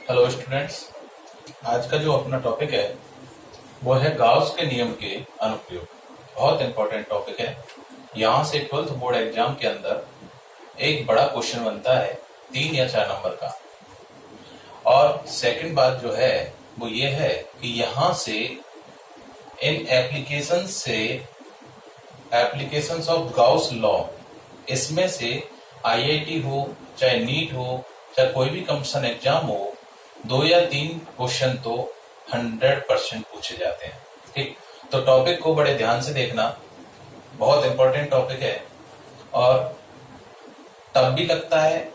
Hello students, आज का जो अपना टॉपिक है वो है गाउस के नियम के अनुप्रयोग। बहुत इंपॉर्टेंट टॉपिक है। यहाँ से 12th बोर्ड एग्जाम के अंदर एक बड़ा क्वेश्चन बनता है 3 या 4 नंबर का। और सेकंड बात जो है वो ये है कि यहाँ से इन एप्लीकेशंस ऑफ गाउस लॉ, इसमें से आईआईटी हो चाहे नीट हो चाहे कोई भी कंपटीशन एग्जाम हो, 2 या 3 क्वेश्चन तो 100% पूछे जाते हैं। ठीक, तो टॉपिक को बड़े ध्यान से देखना, बहुत इंपॉर्टेंट टॉपिक है और टफ भी लगता है।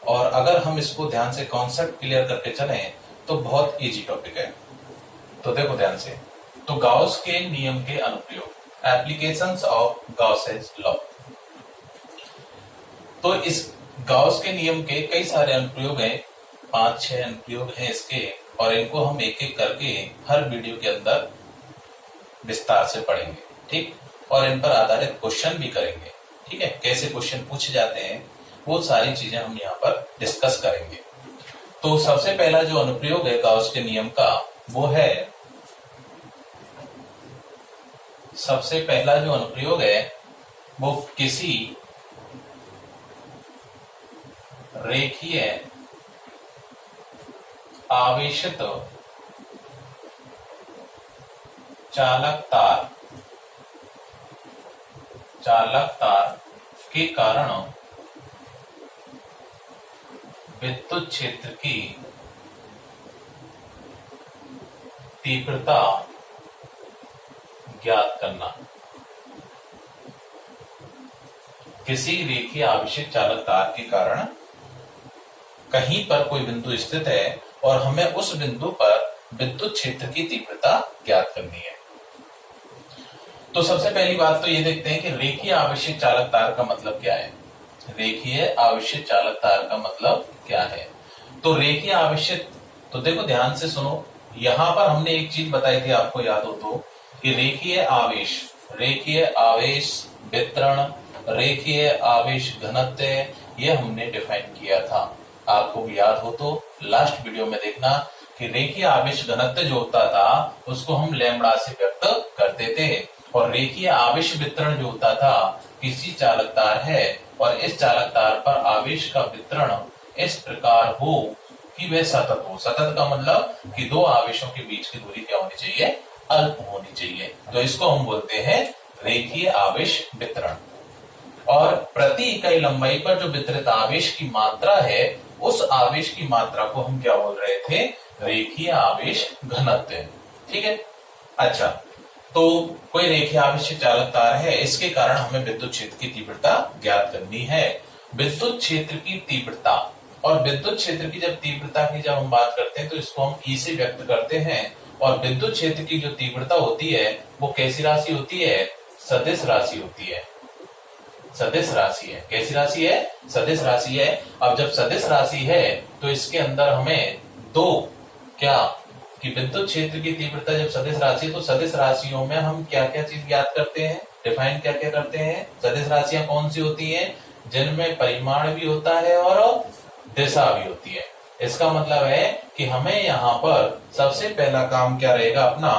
और अगर हम इसको ध्यान से कॉन्सेप्ट क्लियर करके चलें तो बहुत इजी टॉपिक है। तो देखो ध्यान से, तो गाउस के नियम के अनुप्रयोग, एप्लीकेशंस ऑफ गाउसेस लॉ। तो इस गाउस के नियम के कई सारे अनुप्रयोग हैं, 5-6 अनुप्रयोग हैं इसके, और इनको हम एक एक करके हर वीडियो के अंदर विस्तार से पढ़ेंगे। ठीक, और इन पर आधारित क्वेश्चन भी करेंगे। ठीक है, कैसे क्वेश्चन पूछे जाते हैं वो सारी चीजें हम यहाँ पर डिस्कस करेंगे। तो सबसे पहला जो अनुप्रयोग है गाउस के नियम का वो है, सबसे पहला जो अनुप्रयोग है वो किसी रेखीय आवेशित चालक तार के कारण विद्युत क्षेत्र की तीव्रता ज्ञात करना। किसी रेखीय आवेशित चालक तार के कारण कहीं पर कोई बिंदु स्थित है और हमें उस बिंदु पर विद्युत क्षेत्र की तीव्रता ज्ञात करनी है। तो सबसे पहली बात तो ये देखते हैं कि रेखीय आवेशित चालक तार का मतलब क्या है। रेखीय आवेशित चालक तार का मतलब क्या है? तो रेखीय आवेशित, तो देखो ध्यान से सुनो, यहां पर हमने एक चीज बताई थी, आपको याद हो तो, कि रेखीय आवेश वितरण, रेखीय आवेश घनत्व, ये हमने डिफाइन किया था। आपको भी याद हो तो लास्ट वीडियो में देखना कि रेखीय आवेश घनत्व जो होता था उसको हम लैम्बडा से व्यक्त करते थे, और रेखीय आवेश वितरण जो होता था, किसी चालक तार है और इस चालक तार पर आवेश का वितरण इस प्रकार हो कि वह सतत हो। सतत का मतलब कि 2 आवेशों के बीच की दूरी क्या होनी चाहिए? अल्प होनी चाहिए। तो इसको हम बोलते हैं रेखीय आवेश वितरण। और प्रति इकाई लंबाई पर जो वितरित आवेश की मात्रा है, उस आवेश की मात्रा को हम क्या बोल रहे थे? रेखीय आवेश घनत्व। ठीक है, अच्छा, तो कोई रेखीय आवेशित चालक तार है, इसके कारण हमें विद्युत क्षेत्र की तीव्रता ज्ञात करनी है। विद्युत क्षेत्र की तीव्रता, और विद्युत क्षेत्र की जब तीव्रता की जब हम बात करते हैं तो इसको हम ई से व्यक्त करते हैं। और विद्युत क्षेत्र की जो तीव्रता होती है वो कैसी राशि होती है? सदिश राशि होती है। सदिश राशि है। कैसी राशि है? सदिश राशि है। अब जब सदिश राशि है तो इसके अंदर हमें दो क्या कि विद्युत क्षेत्र की तीव्रता जब सदिश राशि है तो सदिश राशियों में हम क्या क्या चीज ज्ञात करते हैं, डिफाइन क्या क्या करते हैं? सदिश राशियां कौन सी होती हैं? जिनमें परिमाण भी होता है और दिशा भी होती है। इसका मतलब है कि हमें यहाँ पर सबसे पहला काम क्या रहेगा अपना,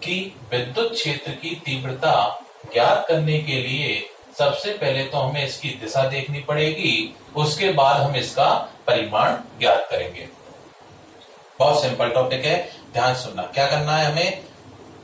कि विद्युत क्षेत्र की तीव्रता ज्ञात करने के लिए सबसे पहले तो हमें इसकी दिशा देखनी पड़ेगी, उसके बाद हम इसका परिमाण ज्ञात करेंगे। बहुत सिंपल टॉपिक है, ध्यान सुनना। क्या करना है हमें?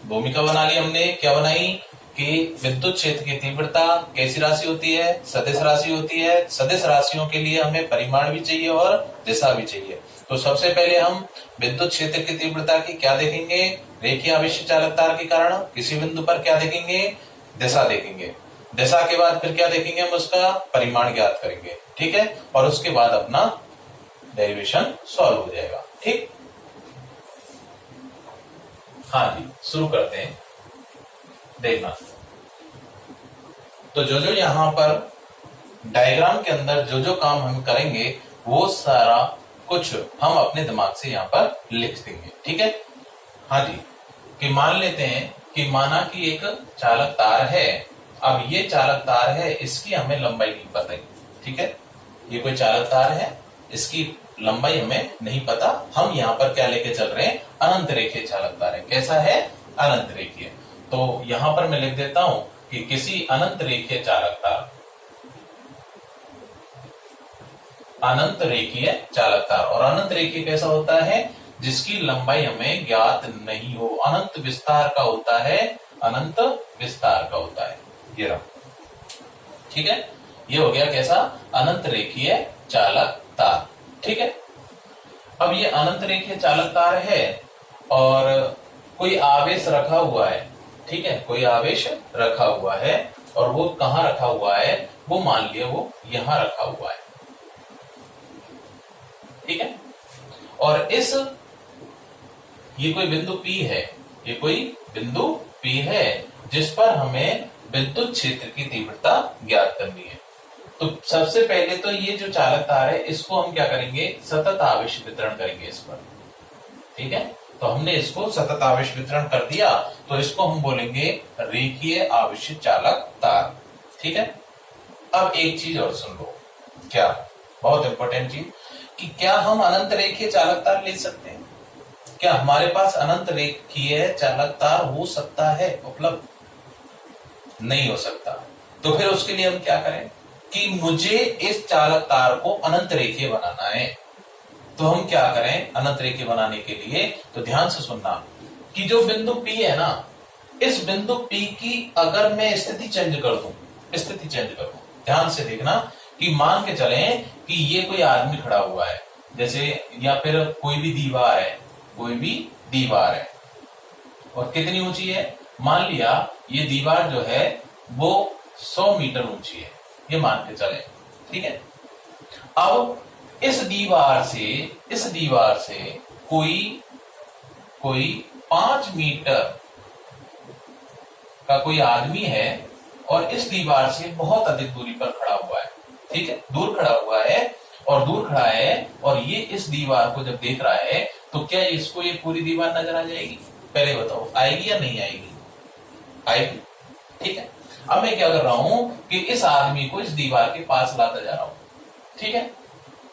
भूमिका बना ली हमने। क्या बनाई? कि विद्युत क्षेत्र की तीव्रता कैसी राशि होती है? सदिश राशि होती है। सदिश राशियों के लिए हमें परिमाण भी चाहिए और दिशा भी चाहिए। तो सबसे पहले हम विद्युत क्षेत्र की तीव्रता की क्या देखेंगे? रेखीय आवेशित चालक तार के कारण किसी बिंदु पर क्या देखेंगे? दिशा देखेंगे। दिशा के बाद फिर क्या देखेंगे? हम उसका परिमाण ज्ञात करेंगे। ठीक है, और उसके बाद अपना डेरिवेशन सॉल्व हो जाएगा। ठीक, हाँ जी, शुरू करते हैं। देखना, तो जो जो यहां पर डायग्राम के अंदर जो जो काम हम करेंगे वो सारा कुछ हम अपने दिमाग से यहाँ पर लिख देंगे। ठीक है, हाँ जी, कि मान लेते हैं कि माना कि एक चालक तार है। अब ये चालक तार है, इसकी हमें लंबाई नहीं पता है। ठीक है, ये कोई चालक तार है इसकी लंबाई हमें नहीं पता, हम यहाँ पर क्या लेके चल रहे हैं, अनंत रेखीय चालक तार है। कैसा है, अनंत रेखीय। तो यहां पर मैं लिख देता हूं कि किसी अनंत रेखीय चालक तार, अनंत रेखीय चालक तार, और अनंत रेखीय कैसा होता है, जिसकी लंबाई हमें ज्ञात नहीं हो, अनंत विस्तार का होता है, अनंत विस्तार का होता है। ये रहा, ठीक है, ये हो गया कैसा, अनंत रेखीय चालक तार। ठीक है, अब ये अनंत रेखीय चालक तार है और कोई आवेश रखा हुआ है। ठीक है, कोई आवेश रखा हुआ है और वो कहां रखा हुआ है, वो मान लिया वो यहां रखा हुआ है। ठीक है, और ये कोई बिंदु P है, ये कोई बिंदु P है जिस पर हमें विद्युत क्षेत्र की तीव्रता ज्ञात करनी है। तो सबसे पहले तो ये जो चालक तार है इसको हम क्या करेंगे, सतत आवेश वितरण करेंगे इस पर। ठीक है, तो हमने इसको सतत आवेश वितरण कर दिया, तो इसको हम बोलेंगे रेखीय आवेशित चालक तार। ठीक है, अब एक चीज और सुन लो, क्या, बहुत इंपॉर्टेंट चीज, कि क्या हम अनंत रेखीय चालक तार ले सकते हैं? क्या हमारे पास अनंत रेखीय चालक तार हो सकता है उपलब्ध? नहीं हो सकता। तो फिर उसके लिए हम क्या करें कि मुझे इस चालक तार को अनंत रेखीय बनाना है। तो हम क्या करें अनंत रेखीय बनाने के लिए, तो ध्यान से सुनना कि जो बिंदु P है ना, इस बिंदु P की अगर मैं स्थिति चेंज कर दूं, स्थिति चेंज कर दूं, ध्यान से देखना कि मान के चलें कि ये कोई आदमी खड़ा हुआ है जैसे, या फिर कोई भी दीवार है, कोई भी दीवार है और कितनी ऊंची है, मान लिया ये दीवार जो है वो 100 मीटर ऊंची है, ये मान के चले। ठीक है, अब इस दीवार से कोई 5 मीटर का कोई आदमी है और इस दीवार से बहुत अधिक दूरी पर खड़ा हुआ है। ठीक है, दूर खड़ा हुआ है और ये इस दीवार को जब देख रहा है तो क्या इसको ये पूरी दीवार नजर आ जाएगी? पहले बताओ, आएगी या नहीं आएगी? आएगी। ठीक है, अब मैं क्या कर रहा हूं कि इस आदमी को इस दीवार के पास लाता जा रहा हूं। ठीक है,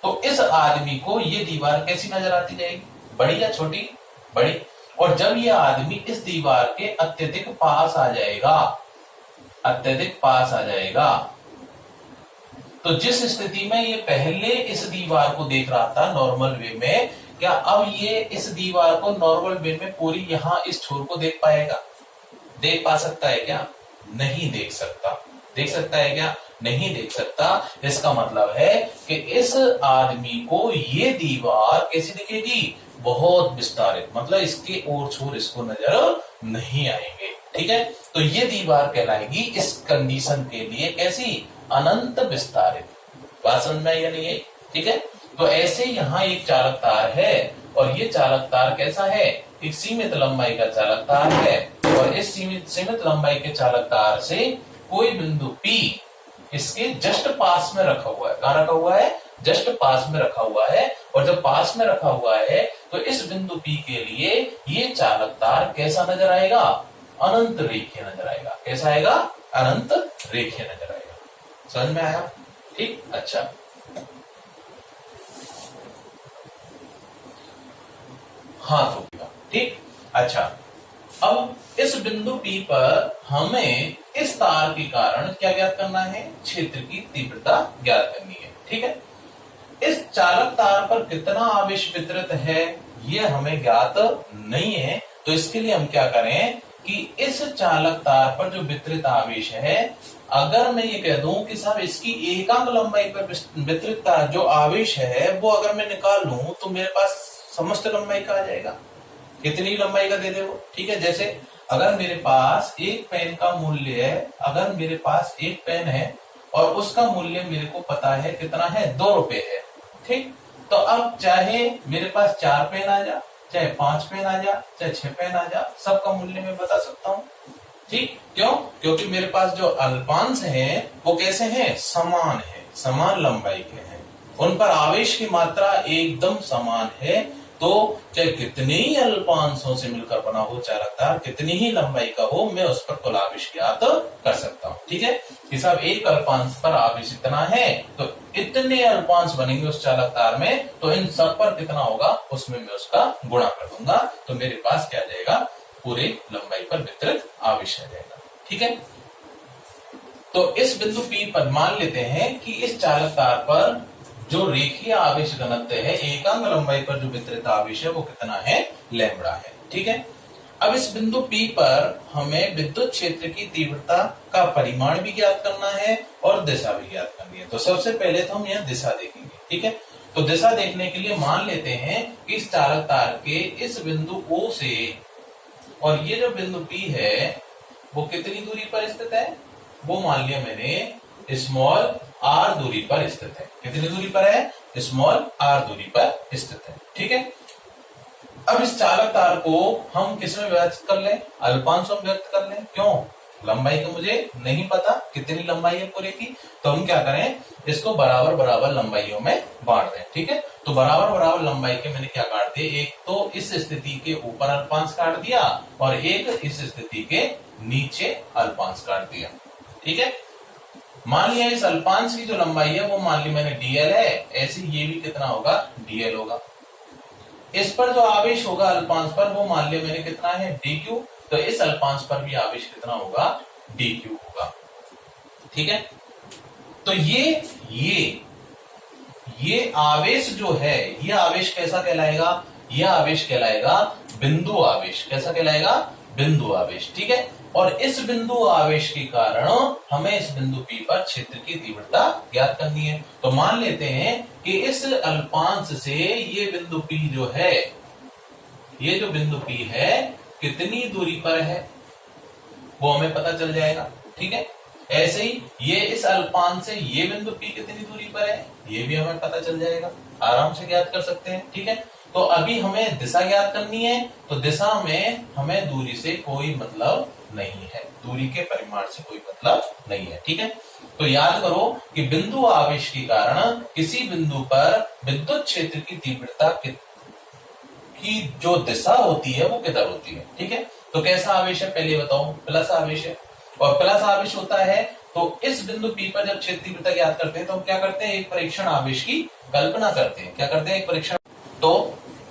तो इस आदमी को ये दीवार कैसी नजर आती जाएगी, बड़ी या छोटी? बड़ी। और जब ये आदमी इस दीवार के अत्यधिक पास आ जाएगा, तो जिस स्थिति में ये पहले इस दीवार को देख रहा था नॉर्मल वे में, क्या अब ये इस दीवार को नॉर्मल वे में पूरी यहां इस छोर को देख पाएगा? देख पा सकता है क्या? नहीं देख सकता। देख सकता है क्या? नहीं देख सकता। इसका मतलब है कि इस आदमी को ये दीवार कैसी दिखेगी? बहुत विस्तारित, मतलब इसके और छोर इसको नजर नहीं आएंगे। ठीक है, तो ये दीवार कहलाएगी इस कंडीशन के लिए कैसी? अनंत विस्तारित। बात समझ में आई या नहीं है? ठीक है, तो ऐसे यहाँ एक चालक तार है और ये चालक तार कैसा है? एक सीमित लंबाई का चालक तार है और इस सीमित लंबाई के चालक तार से कोई बिंदु P इसके जस्ट पास में रखा हुआ है। कहां रखा हुआ है? जस्ट पास में रखा हुआ है। और जब पास में रखा हुआ है तो इस बिंदु P के लिए ये चालक तार कैसा नजर आएगा? अनंत रेखीय नजर आएगा। कैसा आएगा? अनंत रेखीय नजर आएगा। समझ में आया? ठीक, अच्छा। हाथ होगा। ठीक, अच्छा। अब इस बिंदु P पर हमें इस तार के कारण क्या ज्ञात करना है? क्षेत्र की तीव्रता ज्ञात करनी है। ठीक है, इस चालक तार पर कितना आवेश वितरित है ये हमें ज्ञात नहीं है। तो इसके लिए हम क्या करें कि इस चालक तार पर जो वितरित आवेश है, अगर मैं ये कह दूं कि साहब इसकी एकांक लंबाई पर वितरित जो आवेश है वो अगर मैं निकाल लूं तो मेरे पास समस्त लंबाई का आ जाएगा। कितनी लंबाई का दे दे वो? ठीक है, जैसे अगर मेरे पास एक पेन का मूल्य है, अगर मेरे पास एक पेन है और उसका मूल्य मेरे को पता है कितना है? 2 रुपए है। ठीक, तो अब चाहे मेरे पास 4 पेन आ जा, चाहे 5 पेन आ जा, चाहे 6 पेन आ जा, सबका मूल्य मैं बता सकता हूँ। ठीक, क्यों? क्योंकि मेरे पास जो अल्पांश हैं वो कैसे हैं? समान है, समान लंबाई के हैं, उन पर आवेश की मात्रा एकदम समान है। तो चाहे कितने ही अल्पांशों से मिलकर बना हो चालक तार, कितनी ही लंबाई का हो, मैं उस पर कुल आवेश ज्ञात कर सकता हूँ। ठीक है, कि साहब एक अल्पांश पर आवेश इतना है तो इतने अल्पांश बनेंगे उस चालक तार में, तो इन सब पर कितना होगा उसमें मैं उसका गुणा कर दूंगा, तो मेरे पास क्या आ जाएगा, पूरे लंबाई पर वितरित आवेश आ जाएगा। ठीक है, तो इस बिंदु P पर मान लेते हैं कि इस चालक तार पर जो रेखीय आवेश घनत्व है एकांक लंबाई पर जो वितरित आवेश है वो कितना है, लैम्बडा है। ठीक है, अब इस बिंदु P पर हमें विद्युत क्षेत्र की तीव्रता का परिमाण भी ज्ञात करना है और दिशा भी ज्ञात करनी है। तो सबसे पहले तो हम यह दिशा देखेंगे। ठीक है, तो दिशा देखने के लिए मान लेते हैं कि इस चालक तार के इस बिंदु O से और ये जो बिंदु P है वो कितनी दूरी पर स्थित है, वो मान लिया मैंने स्मॉल r दूरी पर स्थित है। कितनी दूरी पर है, स्मॉल r दूरी पर स्थित है। ठीक है, अब इस चालक तार को हम किस में व्यक्त कर लें, अल्पांशों में व्यक्त कर लें। क्यों, लंबाई तो मुझे नहीं पता कितनी लंबाई है पूरे की, तो हम क्या करें, इसको बराबर बराबर लंबाइयों में बांट दें। ठीक है, तो बराबर बराबर लंबाई के मैंने क्या काट दिए, एक तो इस स्थिति के ऊपर अल्पांश काट दिया और एक इस स्थिति के नीचे अल्पांश काट दिया। ठीक है, मान लिया इस अल्पांश की जो लंबाई है वो मान ली मैंने dl है, ऐसे ये भी कितना होगा, dl होगा। इस पर जो आवेश होगा अल्पांश पर वो मान लिया मैंने कितना है, dq, तो इस अल्पांश पर भी आवेश कितना होगा, dq होगा। ठीक है, तो ये आवेश जो है, ये आवेश कैसा कहलाएगा, ये आवेश कहलाएगा बिंदु आवेश। कैसा कहलाएगा, बिंदु आवेश। ठीक है, और इस बिंदु आवेश के कारण हमें इस बिंदु P पर क्षेत्र की तीव्रता ज्ञात करनी है। तो मान लेते हैं कि इस अल्पांश से ये बिंदु P जो है, ये जो बिंदु P है कितनी दूरी पर है वो हमें पता चल जाएगा। ठीक है, ऐसे ही ये इस अल्पांश से ये बिंदु P कितनी दूरी पर है ये भी हमें पता चल जाएगा, आराम से ज्ञात कर सकते हैं। ठीक है, तो अभी हमें दिशा ज्ञात करनी है, तो दिशा में हमें दूरी से कोई मतलब नहीं है, दूरी के परिमाण से कोई मतलब नहीं है। ठीक है, तो याद करो कि बिंदु आवेश के कारण किसी बिंदु पर विद्युत क्षेत्र की तीव्रता की जो दिशा होती है वो किधर होती है। ठीक है, तो कैसा आवेश है पहले बताओ, प्लस आवेश है, और प्लस आवेश होता है तो इस बिंदु P पर जब क्षेत्र तीव्रता ज्ञात करते हैं तो हम क्या करते हैं, एक परीक्षण आवेश की कल्पना करते हैं। क्या करते हैं, एक परीक्षण। तो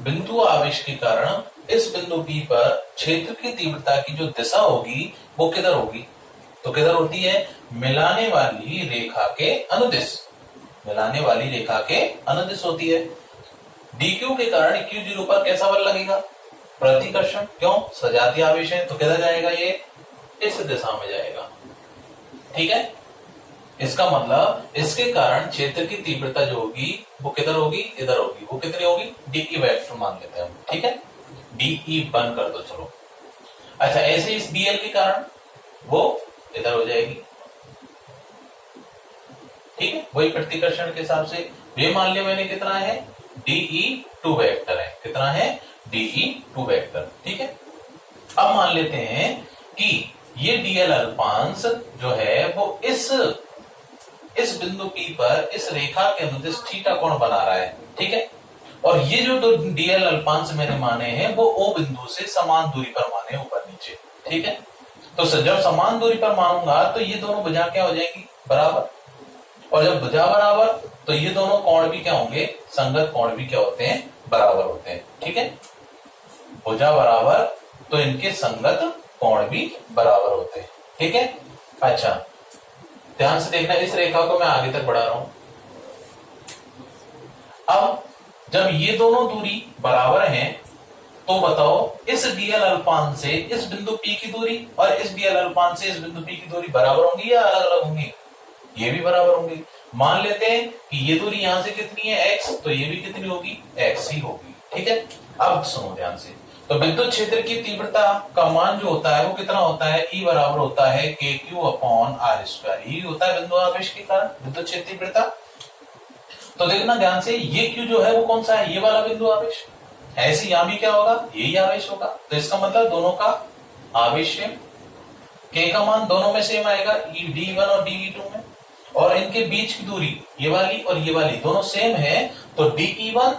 बिंदु आवेश के कारण इस बिंदु P पर क्षेत्र की तीव्रता की जो दिशा होगी वो किधर होगी, तो किधर होती है, मिलाने वाली रेखा के अनुदिश, मिलाने वाली रेखा के अनुदिश होती है। dq के कारण q0 पर कैसा बल लगेगा, प्रतिकर्षण। क्यों, सजातीय आवेश है, तो किधर जाएगा, ये इस दिशा में जाएगा। ठीक है, इसका मतलब इसके कारण क्षेत्र की तीव्रता जो होगी वो किधर होगी, इधर होगी। वो कितनी होगी, dE वेक्टर मान लेते हैं हम। ठीक है, dE बन कर दो चलो। अच्छा, ऐसे इस dl के कारण वो इधर हो जाएगी। ठीक है, वही प्रतिकर्षण के हिसाब से ये मान लिया मैंने कितना है, dE2 वेक्टर है। कितना है, dE2 वेक्टर। ठीक है, अब मान लेते हैं कि ये dl अल्पांश जो है वो इस बिंदु P पर इस रेखा के अनुदिश थीटा कोण बना रहा है। ठीक है, और ये जो dl अल्पांश मैंने माने हैं वो O बिंदु से समान दूरी पर माने, ऊपर नीचे। ठीक है, तो जब समान दूरी पर मानूंगा तो ये दोनों भुजा क्या हो जाएगी, बराबर, और जब भुजा बराबर तो ये दोनों कोण भी क्या होंगे, संगत कोण भी क्या होते हैं, बराबर होते हैं। ठीक है, भुजा बराबर तो इनके संगत कोण भी बराबर होते हैं। ठीक है, अच्छा ध्यान से देखना, इस रेखा को मैं आगे तक बढ़ा रहा हूं। अब जब ये दोनों दूरी बराबर हैं तो बताओ इस dl अल्पांश से इस बिंदु P की दूरी और इस dl अल्पांश से इस बिंदु P की दूरी बराबर होंगी या अलग अलग होंगी, ये भी बराबर होंगी। मान लेते हैं कि ये दूरी यहां से कितनी है, x, तो ये भी कितनी होगी, x ही होगी। ठीक है, अब सुनो ध्यान से, तो विद्युत क्षेत्र की तीव्रता का मान जो होता है वो कितना होता है, E बराबर होता है KQ/R²। ये होता है बिंदु आवेश के कारण विद्युत क्षेत्र तीव्रता। तो देखना ध्यान से, ये Q जो है वो कौन सा है, ये वाला बिंदु आवेश। ऐसे यहां भी क्या होगा, यही आवेश होगा। तो इसका मतलब दोनों का आवेश सेम, K का मान दोनों में सेम आएगा, D1 और DE2 में, और इनके बीच की दूरी ये वाली और ये वाली दोनों सेम है, तो DE1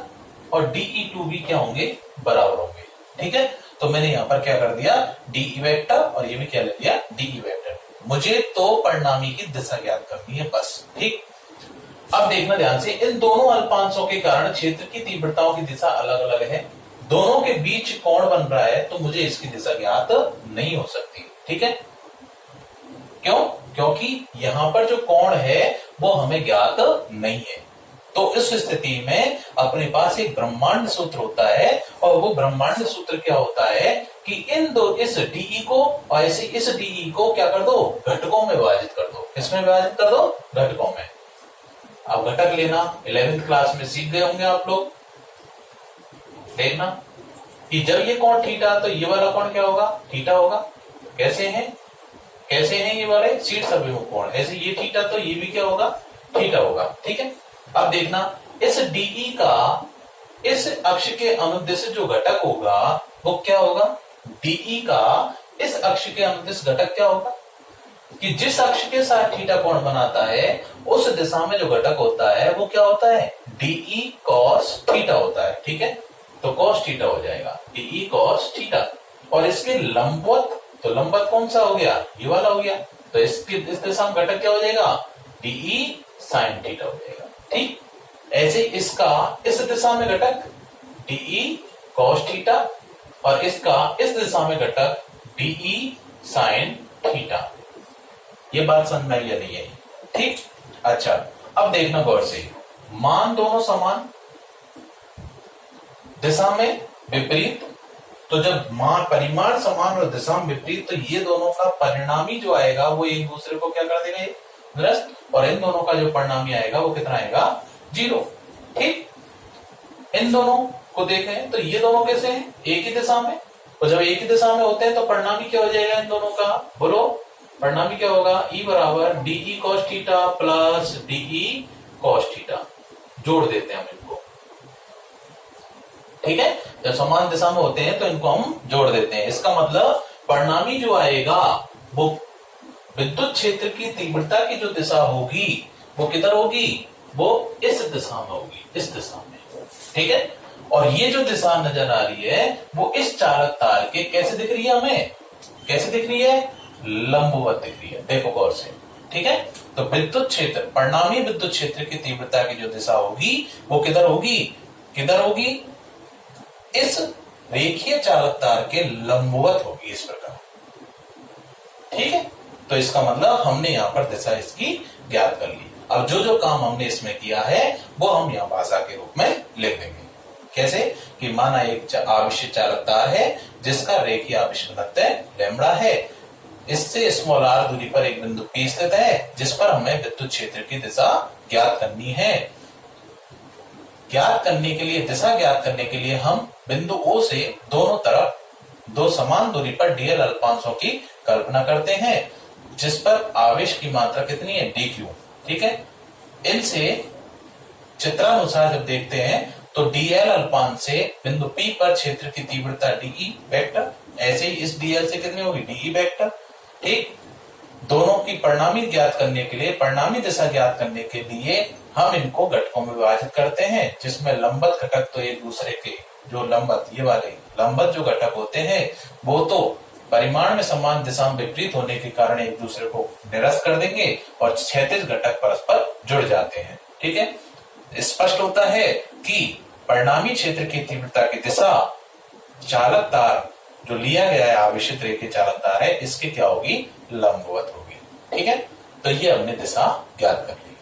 और DE2 भी क्या होंगे, बराबर होंगे। ठीक है, तो मैंने यहां पर क्या कर दिया, dE वेक्टर, और ये भी क्या ले दिया, dE वेक्टर। मुझे तो परिणामी की दिशा ज्ञात करनी है बस। ठीक, अब देखना ध्यान से, इन दोनों अल्पांशों के कारण क्षेत्र की तीव्रताओं की दिशा अलग अलग है। दोनों के बीच कोण बन रहा है, तो मुझे इसकी दिशा ज्ञात नहीं हो सकती। ठीक है, क्यों? क्योंकि यहां पर जो कोण है वो हमें ज्ञात नहीं है। तो इस स्थिति में अपने पास एक ब्रह्मांड सूत्र होता है, और वो ब्रह्मांड सूत्र क्या होता है कि इन दो, इस डीई को और ऐसे इस डीई को क्या कर दो, घटकों में विभाजित कर दो। किसमें विभाजित कर दो? घटकों में। अब घटक लेना 11वीं क्लास में सीख गए होंगे आप लोग। देखना कि जब ये कोण थीटा, तो ये वाला कोण क्या होगा? थीटा होगा। कैसे है? कैसे हैं ये वाले शीर्ष अभिमुख कोण? ऐसे ये थीटा, तो ये भी क्या होगा? थीटा होगा। ठीक है, अब देखना इस डीई का इस अक्ष के अनुदिश जो घटक होगा वो क्या होगा? डीई का इस अक्ष के अनुदिश घटक क्या होगा कि जिस अक्ष के साथ थीटा कोण बनाता है उस दिशा में जो घटक होता है वो क्या होता है? डीई कॉस थीटा होता है। ठीक है, तो कॉस थीटा हो जाएगा, डीई कॉस थीटा। और इसके लंबवत, तो लंबवत कौन सा हो गया? ये वाला हो गया। तो इसकी इस दिशा में घटक क्या हो जाएगा? डीई साइन थीटा हो जाएगा। ठीक, ऐसे इसका इस दिशा में घटक डीई कॉस थीटा, और इसका इस दिशा में घटक डीई साइन थीटा। ये बात समझ में आई या नहीं आई? ठीक, अच्छा अब देखना गौर से, मान दोनों समान, दिशा में विपरीत। तो जब मान परिमाण समान और दिशा में विपरीत, तो ये दोनों का परिणामी जो आएगा वो एक दूसरे को क्या कर देगा? निरस्त। और इन दोनों का जो परिणामी आएगा वो कितना आएगा? 0। ठीक, इन दोनों को देखें तो ये दोनों कैसे हैं? एक ही दिशा में। और जब एक ही दिशा में होते हैं तो परिणामी क्या हो जाएगा इन दोनों का? बोलो, परिणामी क्या होगा? ई बराबर DE cos theta plus DE cos theta. जोड़ देते हैं हम इनको। ठीक है, जब समान दिशा में होते हैं तो इनको हम जोड़ देते हैं। इसका मतलब परिणामी जो आएगा वो विद्युत क्षेत्र की तीव्रता की जो दिशा होगी वो किधर होगी? वो इस दिशा में होगी, इस दिशा में। ठीक है, और ये जो दिशा नजर आ रही है वो इस चालक तार के कैसे दिख रही है हमें? कैसे दिख रही है? लंबवत दिख रही है। देखो गौर से। ठीक है, तो विद्युत क्षेत्र, परिणामी विद्युत क्षेत्र की तीव्रता की जो दिशा होगी वो किधर होगी? किधर होगी? इस रेखीय चालक तार के लंबवत होगी, इस प्रकार। ठीक है, तो इसका मतलब हमने यहां पर दिशा इसकी ज्ञात कर ली। अब जो जो काम हमने इसमें किया है वो हम यहां भाषा के रूप में लिख देंगे। कैसे? कि माना एक आवेशित चालक तार है जिसका रेखीय आवेश घनत्व लैम्बडा है। इससे स्मॉल r दूरी पर एक बिंदु P स्थित है जिस पर हमें विद्युत क्षेत्र की दिशा ज्ञात करनी है। ज्ञात करने के लिए, दिशा ज्ञात करने के लिए हम बिंदु O से दोनों तरफ दो समान दूरी पर dl अल्पांशों की कल्पना करते हैं जिस पर आवेश की मात्रा कितनी है? dq। ठीक है, इनसे चित्रानुसार जब देखते हैं तो dl अल्पांश से बिंदु P पर क्षेत्र की तीव्रता dE वेक्टर, ऐसे ही इस dl से कितनी होगी? dE vector. ठीक, दोनों की परिणामी ज्ञात करने के लिए, परिणामी दिशा ज्ञात करने के लिए हम इनको घटकों में विभाजित करते हैं जिसमें लंबवत घटक तो एक दूसरे के, जो लंबवत, ये वाले लंबवत जो घटक होते हैं वो तो परिमाण में समान दिशा में विपरीत होने के कारण एक दूसरे को निरस्त कर देंगे और क्षैतिज घटक परस्पर जुड़ जाते हैं। ठीक है, स्पष्ट होता है कि परिणामी क्षेत्र की तीव्रता की दिशा चालक तार जो लिया गया है, आवेशित रेखीय चालक तार है, इसकी क्या होगी? लंबवत होगी। ठीक है, तो ये हमने दिशा ज्ञात कर ली।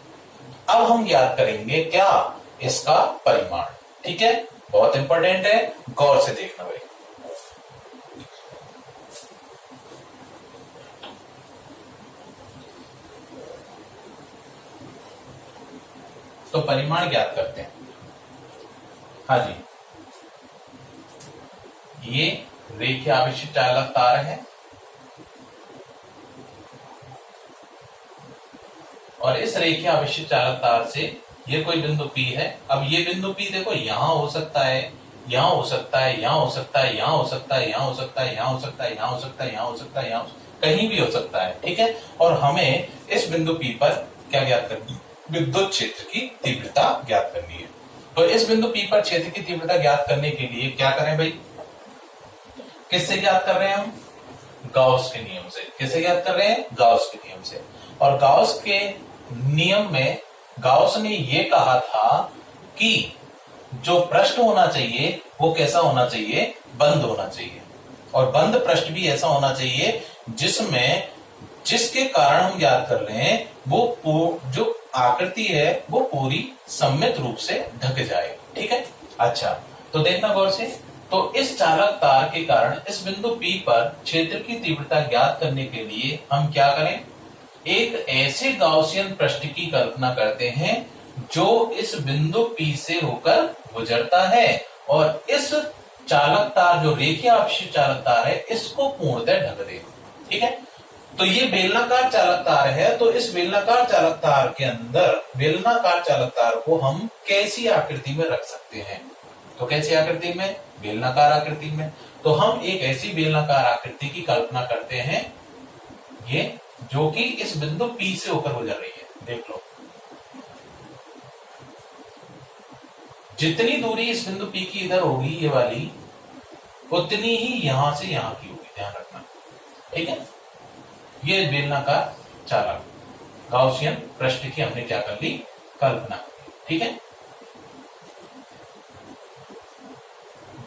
अब हम ज्ञात करेंगे क्या? इसका परिमाण। ठीक है, बहुत इंपॉर्टेंट है, गौर से देखना भाई। तो परिमाण ज्ञात करते हैं। हाँ जी, ये रेखीय आवेशित चालक तार है और इस रेखीय आवेशित चालक तार से ये कोई बिंदु P है। अब ये बिंदु P देखो यहां हो सकता है, यहां हो सकता है, यहां हो सकता है, यहां हो सकता है, यहां हो सकता है, यहां हो सकता है, यहां हो सकता है, यहां हो सकता है, यहां कहीं भी हो सकता है। ठीक है, और हमें इस बिंदु P पर क्या ज्ञात करनी है? विद्युत क्षेत्र की तीव्रता ज्ञात करनी है। तो इस बिंदु P पर क्षेत्र की तीव्रता ज्ञात करने के लिए क्या करें भाई? किससे ज्ञात कर रहे हैं हम? गाउस के नियम से। किससे ज्ञात कर रहे हैं? गाउस के नियम से। और गाउस के नियम में गाउस ने ये कहा था कि जो पृष्ठ होना चाहिए वो कैसा होना चाहिए, बंद होना चाहिए, और बंद पृष्ठ भी ऐसा होना चाहिए जिसमें जिसके कारण हम याद कर लें वो जो आकृति है वो पूरी सममित रूप से ढक जाए। ठीक है, अच्छा तो देखना गौर से, तो इस चालक तार के कारण इस बिंदु P पर क्षेत्र की तीव्रता ज्ञात करने के लिए हम क्या करें, एक ऐसे गाउसियन पृष्ठ की कल्पना करते हैं जो इस बिंदु P से होकर गुजरता है और इस चालक तार जो रेखीय आवेशित चालक तार है इसको पूर्णतः ढक दे। ठीक है, तो ये बेलनाकार चालक तार है, तो इस बेलनाकार चालक तार के अंदर बेलनाकार चालक तार को हम कैसी आकृति में रख सकते हैं, तो कैसी आकृति में, बेलनाकार आकृति में। तो हम एक ऐसी बेलनाकार आकृति की कल्पना करते हैं ये जो कि इस बिंदु P से होकर गुजर रही है। देख लो, जितनी दूरी इस बिंदु P की इधर होगी ये वाली, उतनी ही यहां से यहां की होगी, ध्यान रखना। ठीक है, ये बेलनाकार चालक गाउसियन पृष्ठ की हमने क्या कर ली, कल्पना। ठीक है,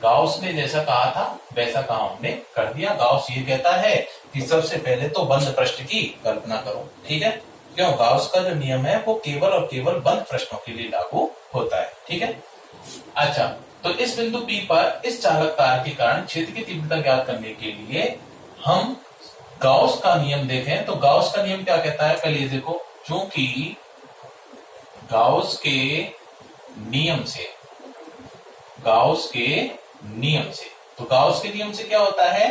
गाउस ने जैसा कहा था वैसा काम हमने कर दिया। गाउस ये कहता है कि सबसे पहले तो बंद पृष्ठ की कल्पना करो। ठीक है, क्यों, गाउस का जो नियम है वो केवल और केवल बंद पृष्ठों के लिए लागू होता है। ठीक है, अच्छा तो इस बिंदु P पर इस चालक तार के कारण क्षेत्र की तीव्रता ज्ञात करने के लिए हम गाउस का नियम देखें, तो गाउस का नियम क्या कहता है, पहले देखो, चूंकि गाउस के नियम से, तो गाउस के नियम से क्या होता है,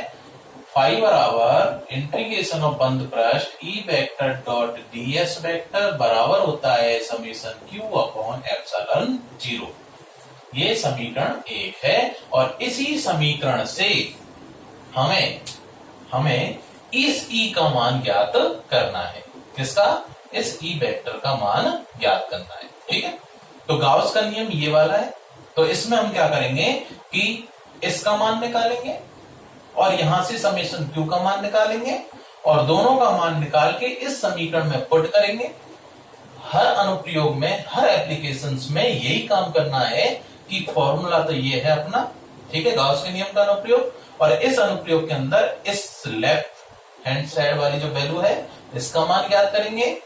फाई बराबर इंटीग्रेशन ऑफ बंद पृष्ठ ई वेक्टर डॉट ds वेक्टर बराबर होता है समीशन q अपॉन एप्सिलॉन 0। ये समीकरण 1 है और इसी समीकरण से हमें इस E का मान ज्ञात करना है। किसका, इस E वेक्टर का मान ज्ञात करना है। ठीक है, तो गाउस का नियम ये वाला है, तो इसमें हम क्या करेंगे कि इसका मान निकालेंगे और यहां से समेशन Q का मान निकालेंगे और दोनों का मान निकाल के इस समीकरण में पुट करेंगे। हर अनुप्रयोग में, हर एप्लीकेशंस में यही काम करना है कि फॉर्मूला तो ये है अपना, ठीक है, गाउस के नियम का अनुप्रयोग, और इस अनुप्रयोग के अंदर इस लेफ्ट हैंड साइड वाली जो वैल्यू है इसका मान ज्ञात करेंगे,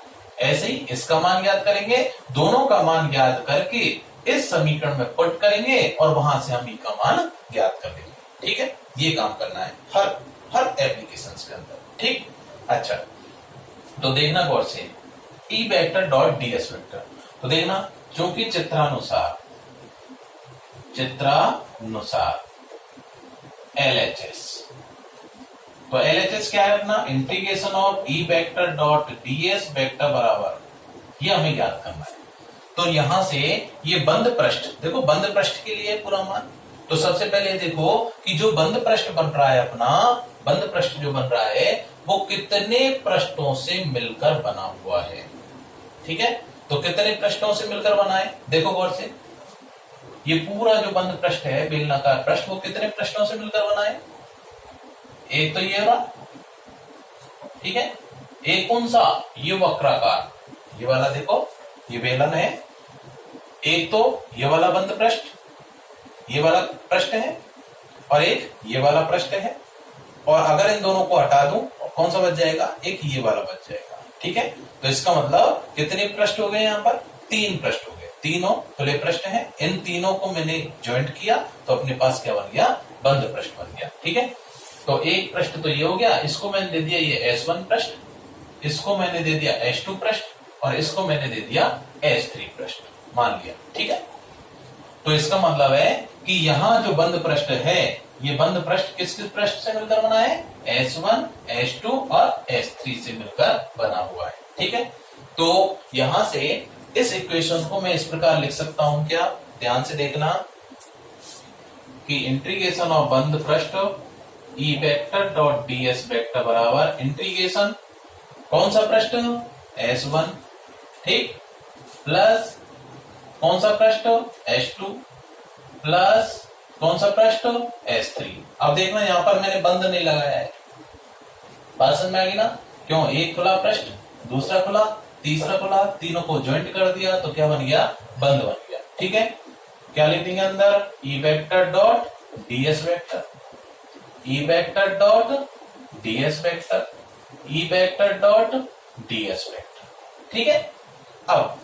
ऐसे ही इसका मान ज्ञात करेंगे, दोनों का मान ज्ञात करके इस समीकरण में पुट करेंगे और वहां से हम ई का मान ज्ञात कर देंगे। ठीक है, ये काम करना है हर एप्लीकेशंस के अंदर। ठीक, अच्छा तो देखना गौर से, ई वेक्टर डॉट ds वेक्टर, तो देखना चूंकि चित्रानुसार LHS, तो LHS क्या है अपना, integration of E vector dot ds vector बराबर, ये हमें ज्ञात करना है। तो यहां से ये बंद पृष्ठ, देखो बंद पृष्ठ के लिए पूरा मान, तो सबसे पहले देखो कि जो बंद पृष्ठ बन रहा है अपना, बंद पृष्ठ जो बन रहा है वो कितने पृष्ठों से मिलकर बना हुआ है। ठीक है, तो कितने पृष्ठों से मिलकर बना है, देखो गौर से, ये पूरा जो बंद पृष्ठ है बेलनाकार पृष्ठ वो कितने पृष्ठों से मिलकर बना है, एक तो ये रहा, ठीक है, एक कौन सा, ये वक्राकार, ये वाला देखो, ये बेलन है, एक तो ये वाला बंद पृष्ठ, ये वाला पृष्ठ है, और एक ये वाला पृष्ठ है, और अगर इन दोनों को हटा दूं कौन सा बच जाएगा, एक ये वाला बच जाएगा। ठीक है, तो इसका मतलब कितने पृष्ठ हो गए, यहाँ पर 3 पृष्ठ हो गए, तीनों खुले पृष्ठ हैं, इन तीनों को मैंने ज्वाइंट किया तो अपने पास क्या बन गया, बंद पृष्ठ बन गया। ठीक है, तो एक पृष्ठ तो ये हो गया, इसको मैंने दे दिया ये S1 पृष्ठ, इसको मैंने दे दिया S2 पृष्ठ, और इसको मैंने दे दिया S3 पृष्ठ, मान लिया। ठीक है, तो इसका मतलब है कि यहाँ जो बंद पृष्ठ है, ये बंद पृष्ठ किस किस पृष्ठ से मिलकर बना है, S1, S2 और S3 से मिलकर बना हुआ है। ठीक है, तो यहां से इस इक्वेशन को मैं इस प्रकार लिख सकता हूं, क्या, ध्यान से देखना कि इंटीग्रेशन ऑफ बंद पृष्ठ ई वेक्टर डॉट ds वेक्टर बराबर इंटीग्रेशन कौन सा पृष्ठ, S1, ठीक, प्लस कौन सा पृष्ठ, S2, प्लस कौन सा पृष्ठ, S3। अब देखना यहां पर मैंने बंद नहीं लगाया है, बात समझ में आ गई ना, क्यों, एक खुला पृष्ठ दूसरा खुला, तीसरा खुला, तीनों को ज्वाइंट कर दिया तो क्या बन गया, बंद बन गया। ठीक है, क्या लिख देंगे अंदर, ई वेक्टर डॉट डीएस वेक्टर, ई वेक्टर डॉट डीएस वेक्टर, ई वेक्टर डॉट डीएस वेक्टर। ठीक है, अब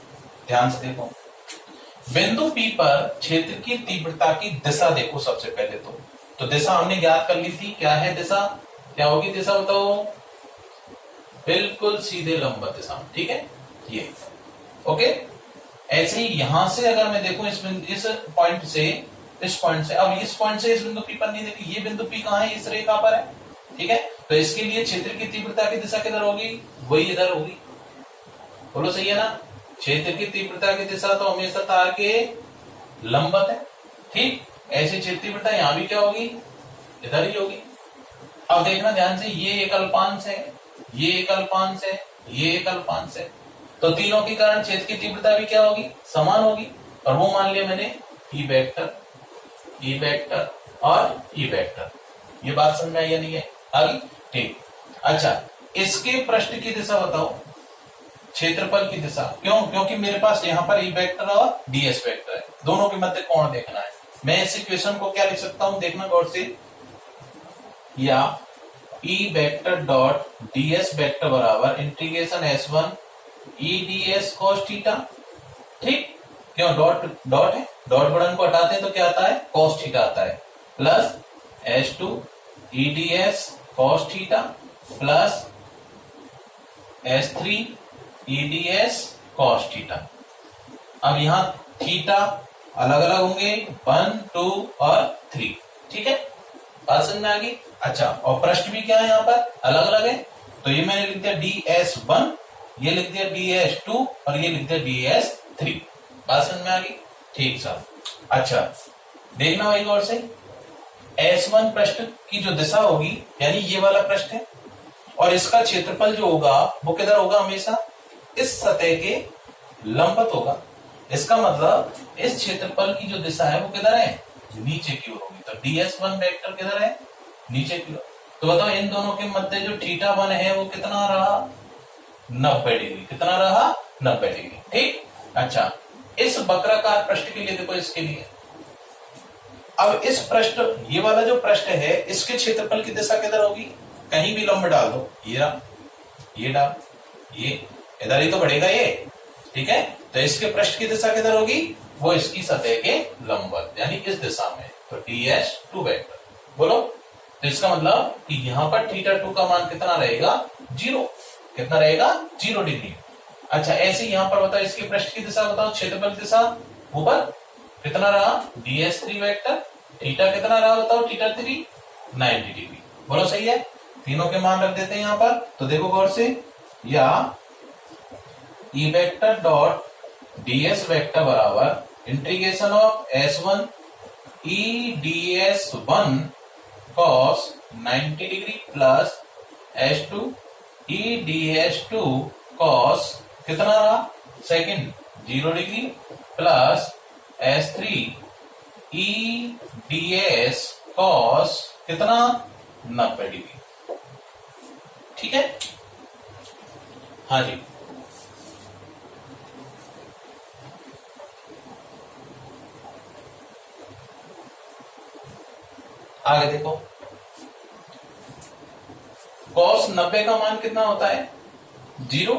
ध्यान से देखो, बिंदु P पर क्षेत्र की तीव्रता की दिशा देखो सबसे पहले तो दिशा हमने ज्ञात कर ली थी, क्या है दिशा, क्या होगी दिशा बताओ, बिल्कुल सीधे लंबवत दिशा। ठीक है, ये ओके। ऐसे ही यहां से अगर मैं देखूं इस पॉइंट से, इस पॉइंट से, अब इस पॉइंट से इस बिंदु P पर नहीं देखी, ये बिंदु P कहां है, इस रेखा पर है। ठीक है, तो इसके लिए क्षेत्र की तीव्रता की दिशा किधर होगी, वही इधर होगी। बोलो सही है ना, क्षेत्र की तीव्रता की दिशा तो हमेशा तार के लंबवत है। ठीक, ऐसी क्षेत्र तीव्रता यहां भी क्या होगी, इधर ही होगी। अब देखना ध्यान से, ये एक अल्पांश है, ये एक अल्पांश है, ये एक अल्पांश है, तो तीनों के कारण क्षेत्र की तीव्रता भी क्या होगी, समान होगी। और वो मान लिया मैंने ई वेक्टर, ई वेक्टर और ई वेक्टर। ये बात समझ में आई या नहीं है, आगे। ठीक, अच्छा इसके पृष्ठ की दिशा बताओ, क्षेत्रफल की दिशा, क्यों, क्योंकि मेरे पास यहाँ पर ई वेक्टर और डीएस वेक्टर है, दोनों के मध्य कोण देखना है। मैं इस इक्वेशन को क्या लिख सकता हूं, देखना गौर से, या E vector dot DS vector बराबर इंटीग्रेशन S1 ई डीएस कॉस थीटा। ठीक, क्यों, डॉट डॉट है, डॉट गुणन को हटाते हैं तो क्या आता है, कॉस थीटा आता है, plus S2 E DS cos theta plus S3 EDS cos theta. अब यहां थीटा अलग अलग होंगे, 1 2 और 3। ठीक है, बात समझ में आ गई। अच्छा, और पृष्ठ भी क्या है, यहाँ पर अलग अलग है, तो ये मैंने लिख दिया DS1, ये लिख दिया DS2 और ये लिख दिया DS3। बात समझ में आ गई। ठीक सर, अच्छा देखना भाई गौर से, S1 पृष्ठ की जो दिशा होगी, यानी ये वाला पृष्ठ है, और इसका क्षेत्रफल जो होगा वो किधर होगा, हमेशा इस सतह के लंबवत होगा। इसका मतलब इस क्षेत्रफल की जो दिशा है वो किधर है, नीचे की ओर होगी। तो DS1 वेक्टर किधर है, नीचे की ओर। तो बताओ इन दोनों के मध्य जो θ1 है वो कितना रहा, 90 डिग्री। कितना रहा, 90 डिग्री। ठीक, अच्छा इस वक्राकार पृष्ठ के लिए देखो, इसके लिए अब इस पृष्ठ, ये वाला जो पृष्ठ है, इसके क्षेत्रफल की दिशा किधर होगी, कहीं भी लंब डाल दो, ये रहा, ये डाल, ये इधर ही तो बढ़ेगा ये। ठीक है, तो इसके पृष्ठ की दिशा किधर होगी, वो इसकी सतह के लंबवत, यानी इस दिशा में। तो DS2 वेक्टर बोलो, तो इसका मतलब कि यहां पर θ2 का मान कितना रहेगा, 0। कितना रहेगा, 0 डिग्री। अच्छा ऐसे यहां पर बताओ, इसके पृष्ठ की दिशा बताओ, क्षेत्रफल दिशा ऊपर कितना रहा, DS3 वेक्टर। थीटा कितना रहा बताओ, θ3 90 डिग्री। बोलो सही है, तीनों के मान रख देते हैं यहां पर। तो देखो गौर से, या E vector dot DS vector बराबर integration of S1 E DS1 cos 90 degree plus S2 E DS2 cos कितना रहा, second 0 degree plus S3 E DS cos कितना, 90 डिग्री। ठीक है, हाँ जी। आगे देखो, cos 90 का मान कितना होता है, 0।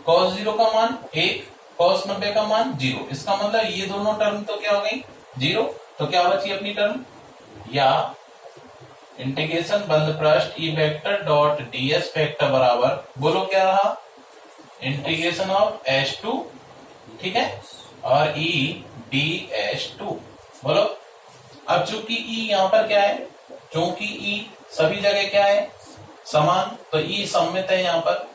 cos 0 का मान 1, cos 90 का मान 0। इसका मतलब ये दोनों टर्म तो क्या हो गई, 0। तो क्या बची अपनी टर्म, या इंटीग्रेशन बंद पृष्ठ ई वेक्टर डॉट डीएस वेक्टर बराबर, बोलो क्या रहा, इंटीग्रेशन ऑफ S2, ठीक है, और ई DS2। बोलो, अब चूंकि ई यहां पर क्या है, चूंकि ई सभी जगह क्या है, समान, तो ई सममित है यहां पर।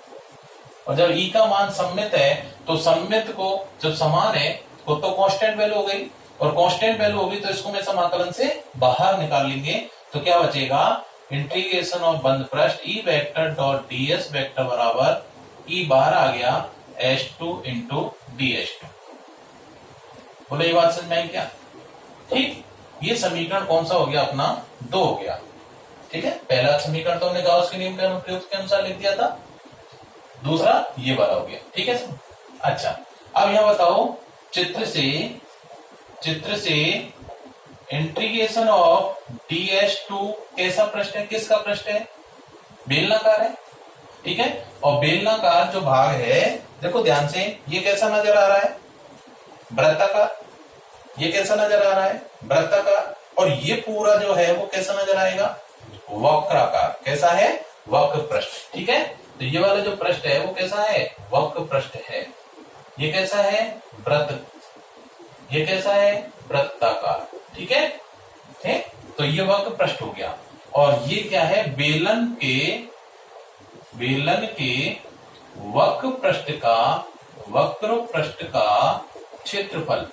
और जब ई का मान सममित है तो सममित को जब समान है तो कांस्टेंट वैल्यू हो गई, और कांस्टेंट वैल्यू होगी तो इसको मैं समाकलन से बाहर निकाल लेंगे। तो क्या बचेगा, इंटीग्रेशन ऑफ बंद पृष्ठ ई वेक्टर डॉट डीएस वेक्टर बराबर, ई बाहर आ गया S2 इंटू DS2। बोले ये बात समझ में आई क्या। ठीक, ये समीकरण कौन सा हो गया अपना, 2 हो गया। ठीक है, पहला समीकरण तो हमने गाउस के नियम के अनुसार लिख दिया था, दूसरा ये वाला हो गया, ठीक है सर। अच्छा, अब यहां बताओ चित्र से इंटीग्रेशन ऑफ ds टू कैसा प्रश्न है, किसका प्रश्न है, बेलनाकार है, ठीक है। और बेलनाकार जो भाग है, देखो ध्यान से, ये कैसा नजर आ रहा है, वृत्ताकार। ये कैसा नजर आ रहा है, वृत्ताकार। और ये पूरा जो है वो कैसा नजर आएगा, वक्राकार। कैसा है, वक्र पृष्ठ, ठीक है। तो ये वाला जो पृष्ठ है वो कैसा है, वक्र पृष्ठ है। ये कैसा है, वृत्त। ये कैसा है, वृत्ताकार, ठीक है। तो ये वक्र पृष्ठ हो गया। और ये क्या है, बेलन के वक्र पृष्ठ का क्षेत्रफल।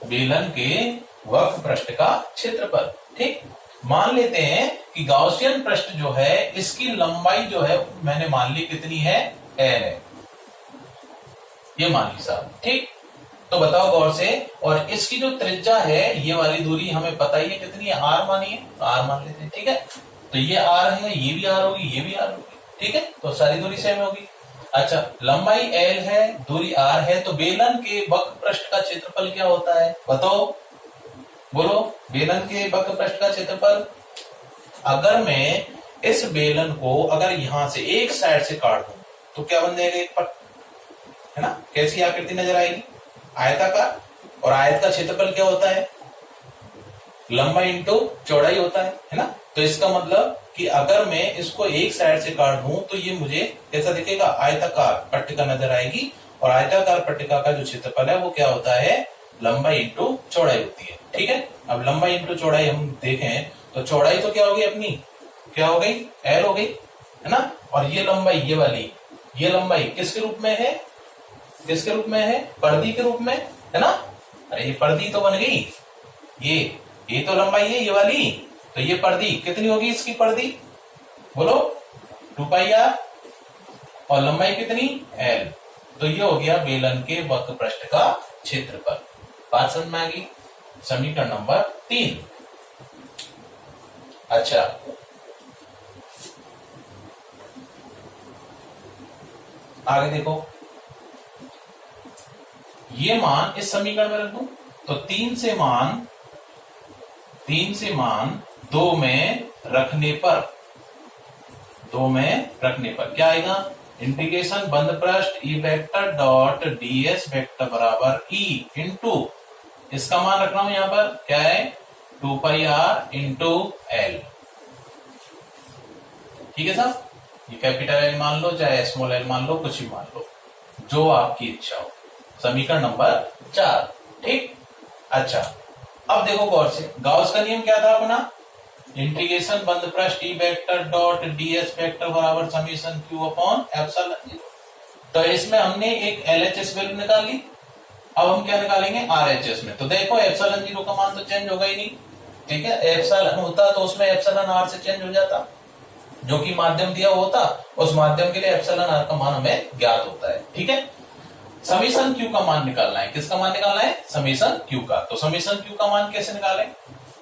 बेलन के वक्र पृष्ठ का क्षेत्रफल, ठीक। मान लेते हैं कि गॉसियन पृष्ठ जो है इसकी लंबाई जो है मैंने मान ली कितनी है, l है, ये मान ली साहब, ठीक। तो बताओ गौर से, और इसकी जो त्रिज्या है, ये वाली दूरी हमें पता ही है कितनी है, r मानिए, r मान लेते हैं, ठीक है। तो ये r है, ये भी r होगी, ये भी r होगी, ठीक है। तो सारी दूरी सेम होगी। अच्छा, लंबाई l है, दूरी r है, तो बेलन के वक्र पृष्ठ का क्षेत्रफल क्या होता है, बताओ, बोलो। बेलन के वक्र पृष्ठ का क्षेत्रफल, अगर मैं इस बेलन को अगर यहां से एक साइड से काट दूं तो क्या बन जाएगा, एक पट, है ना। कैसी आकृति नजर आएगी, आयताकार। और आयत का क्षेत्रफल क्या होता है, लंबाई इंटू चौड़ाई होता है ना। तो इसका मतलब कि अगर मैं इसको एक साइड से काट दूं तो ये मुझे कैसा दिखेगा, आयताकार पट्टिका नजर आएगी। और आयताकार पट्टिका का जो क्षेत्रफल है वो क्या होता है, लंबाई इंटू चौड़ाई होती है, ठीक है। अब लंबाई इंटू चौड़ाई हम देखें तो चौड़ाई तो क्या होगी अपनी, क्या हो गई, l हो गई, है ना। और ये लंबाई, ये वाली, ये लंबाई किसके रूप में है, किसके रूप में है, परिधि के रूप में, है ना। अरे ये परिधि तो बन गई, ये तो लंबाई है ये वाली, तो ये परिधि कितनी होगी, इसकी परिधि बोलो, 2πr, और लंबाई कितनी, l। तो ये हो गया बेलन के वक्र पृष्ठ का क्षेत्रफल। बात समझ में आ गई। समीकरण नंबर 3। अच्छा, आगे देखो, ये मान इस समीकरण में रख दूं तो 3 से मान 2 में रखने पर क्या आएगा, इंटीग्रेशन बंद पृष्ठ ई वेक्टर डॉट ds वेक्टर बराबर e इंटू, इसका मान रखना हूं यहां पर, क्या है, 2πr इंटू l, ठीक है साहब। ये कैपिटल L मान लो चाहे स्मॉल l मान लो, कुछ भी मान लो, जो आपकी इच्छा हो। समीकरण नंबर 4, ठीक। अच्छा, अब देखो गौर से, गाउस का नियम क्या था अपना, इंटीग्रेशन बंद पृष्ठ ई वेक्टर डॉट ds वेक्टर बराबर समीशन q अपॉन एप्सिलॉन 0। तो इसमें हमने एक LHS वैल्यू निकाल ली, अब हम क्या निकालेंगे, RHS में। तो देखो एप्सिलॉन 0 का मान तो चेंज होगा ही नहीं, ठीक है। एप्सिलॉन होता तो उसमें एप्सिलॉन r से चेंज हो जाता, जो कि माध्यम दिया होता, उस माध्यम के लिए एप्सिलॉन r का मान हमें ज्ञात होता है, ठीक है। समीशन q का मान निकालना है, किसका मान निकालना है, समीशन q का। तो समीशन q का मान कैसे निकालें,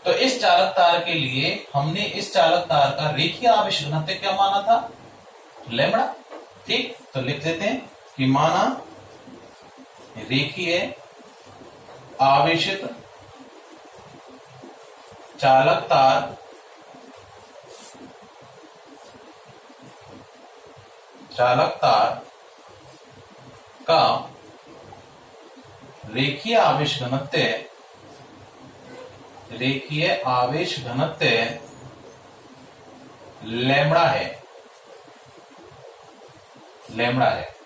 तो इस चालक तार के लिए हमने इस चालक तार का रेखीय आवेश घनत्व क्या माना था, लैम्बडा, ठीक। तो लिख देते हैं कि माना रेखीय आवेशित चालक तार का रेखीय आवेश घनत्व लैम्बडा है।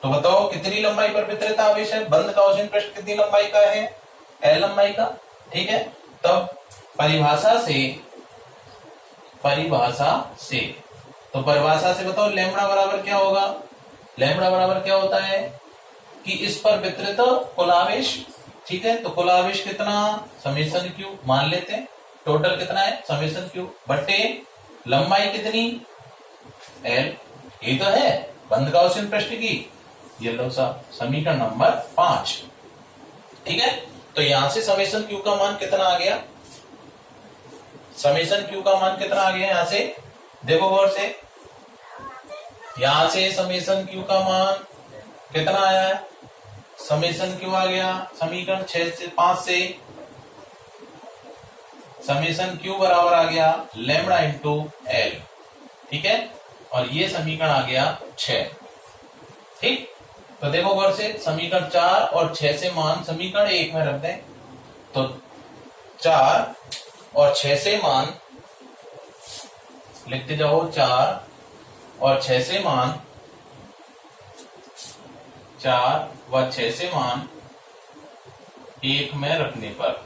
तो बताओ कितनी लंबाई पर वितरित आवेश है, बंद गॉसियन पृष्ठ कितनी लंबाई का है, l लंबाई का, ठीक है। तब परिभाषा से बताओ लैम्बडा बराबर क्या होगा, लैम्बडा बराबर क्या होता है कि इस पर वितरित कुल आवेश, ठीक है। तो कुल आवेश कितना, समेशन q मान लेते हैं, टोटल कितना है, समेशन q बट्टे लंबाई कितनी, l, ये तो है बंद गॉसियन पृष्ठ की। ये लो साहब समीकरण नंबर 5, ठीक है। तो यहां से समेशन q का मान कितना आ गया, समेशन q का मान कितना आ गया यहां से, देखो गौर से, यहां से समेशन क्यू का मान कितना आया है, समेशन क्यू आ गया समीकरण 5 से समेशन क्यू बराबर आ गया लैम्बडा इंटू एल, ठीक है, और ये समीकरण आ गया 6। ठीक, तो देखो गौर से समीकरण 4 और 6 से मान समीकरण 1 में रख दें, तो 4 और 6 से मान लिखते जाओ, 4 और 6 से मान, 4 व 6 से मान 1 में रखने पर,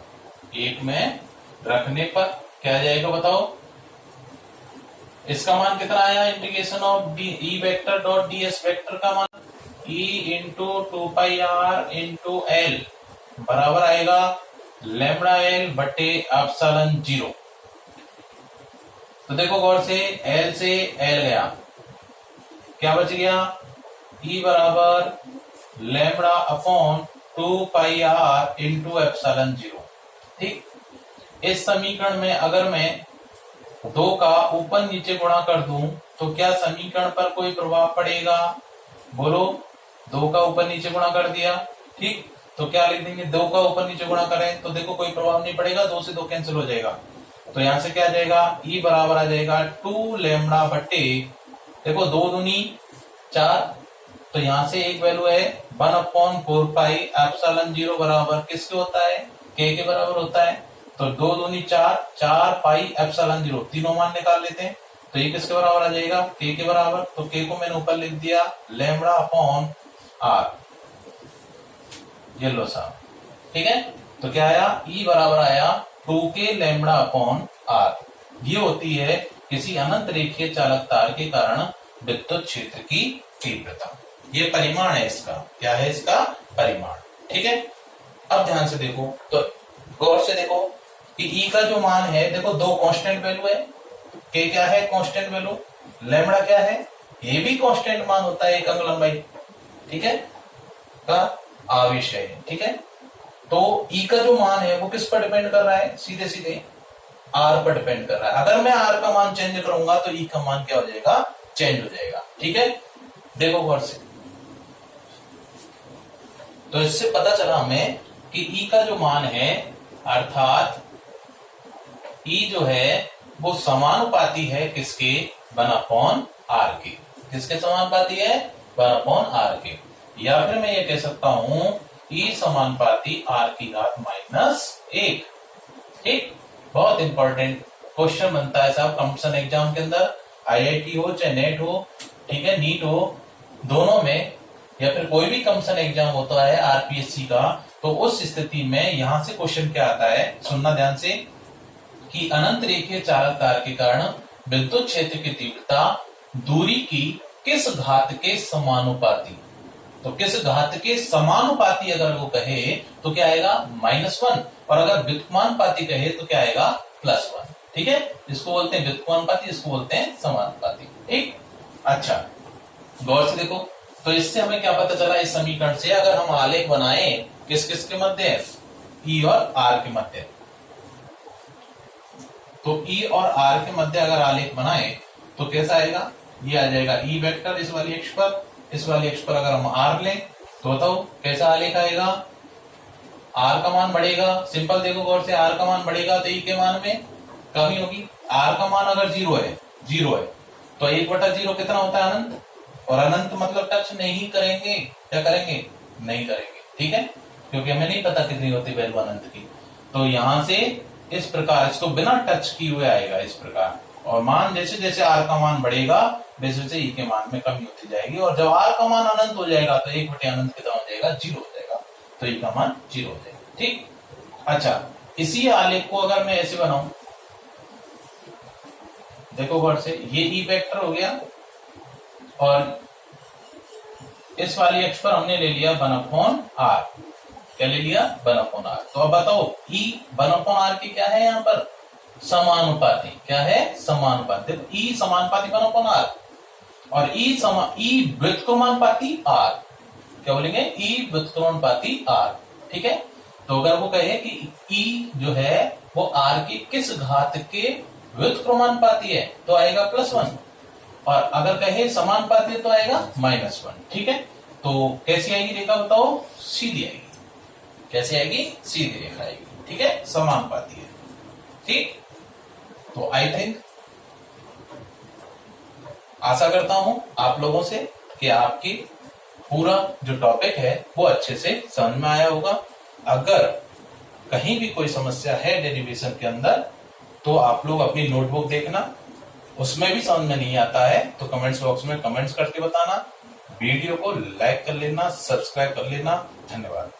1 में रखने पर क्या आ जाएगा बताओ। इसका मान कितना आया, integration of E vector dot DS vector का मान E into 2πr into L बराबर आएगा लैम्बडा एल बटे एप्सिलॉन 0। तो देखो गौर से एल से एल गया, क्या बच गया, ई बराबर lambda upon 2πr into epsilon 0। ठीक, इस समीकरण में अगर मैं 2 का ऊपर नीचे गुणा कर दूं तो क्या समीकरण पर कोई प्रभाव पड़ेगा, बोलो। 2 का ऊपर नीचे गुणा कर दिया, ठीक, तो क्या लिख देंगे, 2 का ऊपर नीचे गुणा करें तो देखो कोई प्रभाव नहीं पड़ेगा, 2 से 2 कैंसिल हो जाएगा, तो यहां से क्या आ जाएगा, ई बराबर आ जाएगा 2 लैम्बडा बटे, देखो 2 दूनी 4, तो यहां से एक वैल्यू है 1/4 एप्सिलॉन 0 बराबर किसके होता है, के बराबर होता है, तो 2 दूनी 4, 4 एप्सिलॉन 0, तीनों मान निकाल लेते हैं, तो ये किसके बराबर आ जाएगा, के बराबर, तो के को मैंने ऊपर लिख दिया लैम्बडा अपॉन आर, ये लो साहब, ठीक है, तो क्या आया, ई बराबर आया 2k लैम्बडा अपॉन आर। ये होती है किसी अनंत रेखीय चालक तार के कारण विद्युत क्षेत्र की तीव्रता, ये परिमाण है इसका, क्या है इसका परिमाण, ठीक है। अब ध्यान से देखो, तो गौर से देखो कि ई का जो मान है, देखो 2 कांस्टेंट वैल्यू है, के क्या है कांस्टेंट वैल्यू, लैम्बडा क्या है, ये भी कांस्टेंट मान होता है एक अंग लंबाई, ठीक है, का आवेश है, ठीक है। तो ई का जो मान है वो किस पर डिपेंड कर रहा है, सीधे सीधे आर पर डिपेंड कर रहा है। अगर मैं आर का मान चेंज करूंगा तो ई का मान क्या हो जाएगा, चेंज हो जाएगा, ठीक है। देखो गौर से, तो इससे पता चला हमें कि ई का जो मान है, अर्थात ई जो है वो समानुपाती है किसके, 1/r के, किसके समानुपाती है, 1/r के, या फिर मैं ये कह सकता हूं ई समानुपाती r⁻⁻1। ठीक, बहुत इंपॉर्टेंट क्वेश्चन बनता है साहब कंपटीशन एग्जाम के अंदर, आईआईटी हो चाहे नेट हो, ठीक है, नीट हो, दोनों में, या फिर कोई भी कंपटीशन एग्जाम होता है आरपीएससी का, तो उस स्थिति में यहां से क्वेश्चन क्या आता है, सुनना ध्यान से, कि अनंत रेखीय चालक तार के कारण विद्युत क्षेत्र की तीव्रता दूरी की किस घात के समानुपाती, तो किस घात के समानुपाती अगर वो कहे तो क्या आएगा, -1, और अगर व्युत्क्रमानुपाती कहे तो क्या आएगा, +1, ठीक है। इसको बोलते हैं व्युत्क्रमानुपाती, इसको बोलते हैं समानुपाती, ठीक। अच्छा, गौर से देखो, तो इससे हमें क्या पता चला, इस समीकरण से अगर हम आलेख बनाए किस किस के मध्य, ई और आर के मध्य, तो ई और आर के मध्य अगर आलेख बनाए तो कैसा आएगा, ये आ जाएगा ई वेक्टर इस वाली अक्ष पर, इस वाली अक्ष पर अगर हम आर लें तो बताओ कैसा आलेख आएगा, आर का मान बढ़ेगा, सिंपल देखो गौर से, आर का मान बढ़ेगा तो ई के मान में कमी होगी, आर का मान अगर 0 है तो 1/0 कितना होता है, अनंत, और अनंत मतलब टच नहीं करेंगे, क्या करेंगे, नहीं करेंगे, ठीक है, क्योंकि हमें नहीं पता कितनी होती वैल्यू अनंत की, तो यहां से इस प्रकार इसको बिना टच किए हुए आएगा इस प्रकार, और मान जैसे जैसे आर का मान बढ़ेगा वैसे वैसे ई के मान में कमी होती जाएगी, और जब आर का मान अनंत हो जाएगा तो 1/अनंत कितना हो जाएगा, 0 हो जाएगा, तो ई का मान 0 हो जाएगा, ठीक। अच्छा, इसी आलेख को अगर मैं ऐसे बनाऊं, देखो गौर से, ये ई वेक्टर हो गया, और इस वाली अक्ष पर हमने ले लिया 1/r, क्या ले लिया, 1/r, तो अब बताओ ई 1/r की क्या है, यहाँ पर समानुपाती, क्या है, समानुपाती, देखो ई समानुपाती 1/r, और ई व्युत्क्रमानुपाती r, क्या बोलेंगे, ई व्युत्क्रमानुपाती r, ठीक है। तो अगर वो कहे कि ई जो है वो r की किस घात के व्युत्क्रमानुपाती है, तो आएगा +1, और अगर कहे समानुपाती तो आएगा -1। ठीक है, तो कैसी आएगी रेखा बताओ? सीधी आएगी। कैसे आएगी? सीधी रेखा आएगी। ठीक है, समानुपाती है। ठीक, तो आई थिंक आशा करता हूं आप लोगों से कि आपकी पूरा जो टॉपिक है वो अच्छे से समझ में आया होगा। अगर कहीं भी कोई समस्या है डेरिवेशन के अंदर तो आप लोग अपनी नोटबुक देखना, उसमें भी समझ में नहीं आता है तो कमेंट्स बॉक्स में कमेंट्स करके बताना। वीडियो को लाइक कर लेना, सब्सक्राइब कर लेना। धन्यवाद।